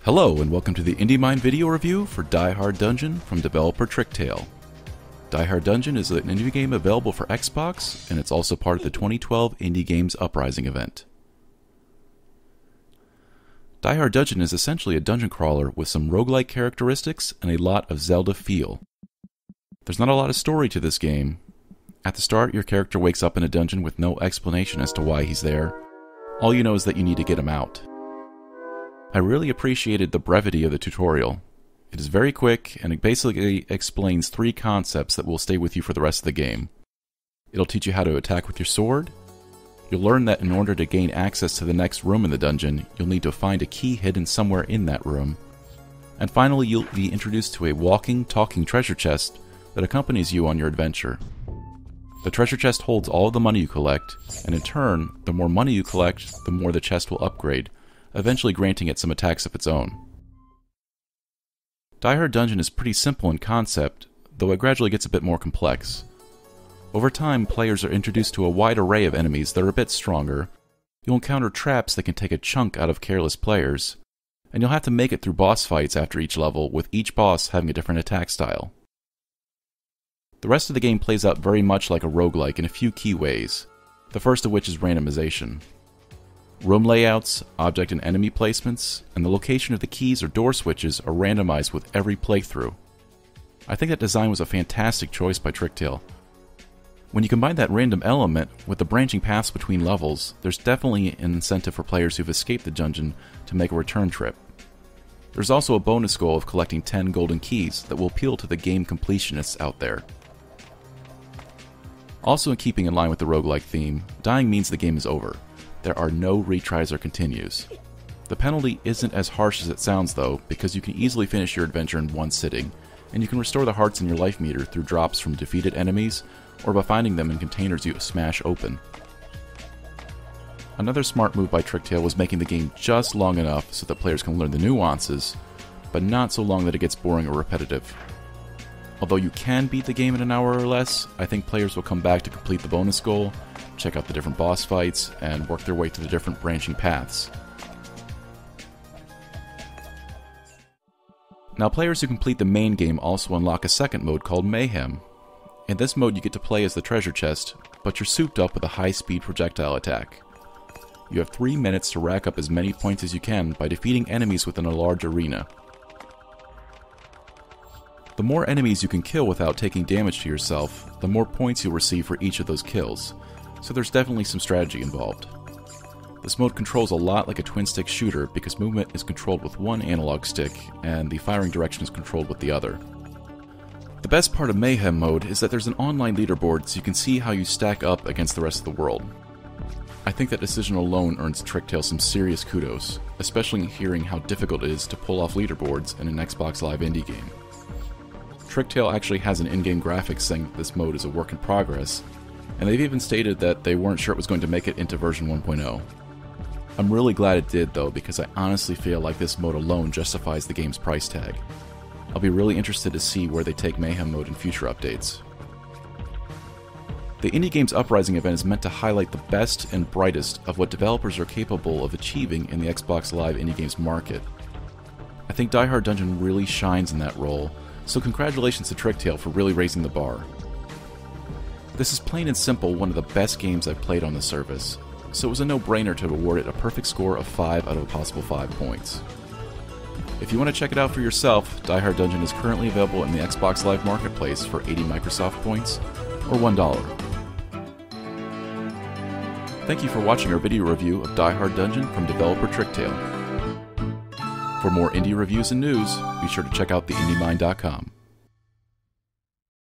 Hello and welcome to the Indie Mind video review for Diehard Dungeon from developer tricktale. Diehard Dungeon is an indie game available for Xbox, and it's also part of the 2012 Indie Games Uprising event. Diehard Dungeon is essentially a dungeon crawler with some roguelike characteristics and a lot of Zelda feel. There's not a lot of story to this game. At the start, your character wakes up in a dungeon with no explanation as to why he's there. All you know is that you need to get him out. I really appreciated the brevity of the tutorial. It is very quick, and it basically explains 3 concepts that will stay with you for the rest of the game. It'll teach you how to attack with your sword. You'll learn that in order to gain access to the next room in the dungeon, you'll need to find a key hidden somewhere in that room. And finally, you'll be introduced to a walking, talking treasure chest that accompanies you on your adventure. The treasure chest holds all of the money you collect, and in turn, the more money you collect, the more the chest will upgrade, eventually granting it some attacks of its own. Diehard Dungeon is pretty simple in concept, though it gradually gets a bit more complex. Over time, players are introduced to a wide array of enemies that are a bit stronger. You'll encounter traps that can take a chunk out of careless players, and you'll have to make it through boss fights after each level, with each boss having a different attack style. The rest of the game plays out very much like a roguelike in a few key ways, the first of which is randomization. Room layouts, object and enemy placements, and the location of the keys or door switches are randomized with every playthrough. I think that design was a fantastic choice by tricktale. When you combine that random element with the branching paths between levels, there's definitely an incentive for players who've escaped the dungeon to make a return trip. There's also a bonus goal of collecting 10 golden keys that will appeal to the game completionists out there. Also in keeping in line with the roguelike theme, dying means the game is over. There are no retries or continues. The penalty isn't as harsh as it sounds though, because you can easily finish your adventure in one sitting, and you can restore the hearts in your life meter through drops from defeated enemies, or by finding them in containers you smash open. Another smart move by tricktale was making the game just long enough so that players can learn the nuances, but not so long that it gets boring or repetitive. Although you can beat the game in an hour or less, I think players will come back to complete the bonus goal, check out the different boss fights, and work their way to the different branching paths. Now, players who complete the main game also unlock a second mode called Mayhem. In this mode you get to play as the treasure chest, but you're souped up with a high-speed projectile attack. You have 3 minutes to rack up as many points as you can by defeating enemies within a large arena. The more enemies you can kill without taking damage to yourself, the more points you'll receive for each of those kills, so there's definitely some strategy involved. This mode controls a lot like a twin-stick shooter because movement is controlled with one analog stick, and the firing direction is controlled with the other. The best part of Mayhem mode is that there's an online leaderboard so you can see how you stack up against the rest of the world. I think that decision alone earns tricktale some serious kudos, especially hearing how difficult it is to pull off leaderboards in an Xbox Live indie game. Tricktale actually has an in-game graphics saying that this mode is a work in progress, and they've even stated that they weren't sure it was going to make it into version 1.0. I'm really glad it did though, because I honestly feel like this mode alone justifies the game's price tag. I'll be really interested to see where they take Mayhem mode in future updates. The Indie Games Uprising event is meant to highlight the best and brightest of what developers are capable of achieving in the Xbox Live indie games market. I think Diehard Dungeon really shines in that role, so congratulations to tricktale for really raising the bar. This is plain and simple one of the best games I've played on the service, so it was a no-brainer to award it a perfect score of 5 out of a possible 5 points. If you want to check it out for yourself, Diehard Dungeon is currently available in the Xbox Live Marketplace for 80 Microsoft points, or $1. Thank you for watching our video review of Diehard Dungeon from developer tricktale. For more indie reviews and news, be sure to check out theindiemind.com.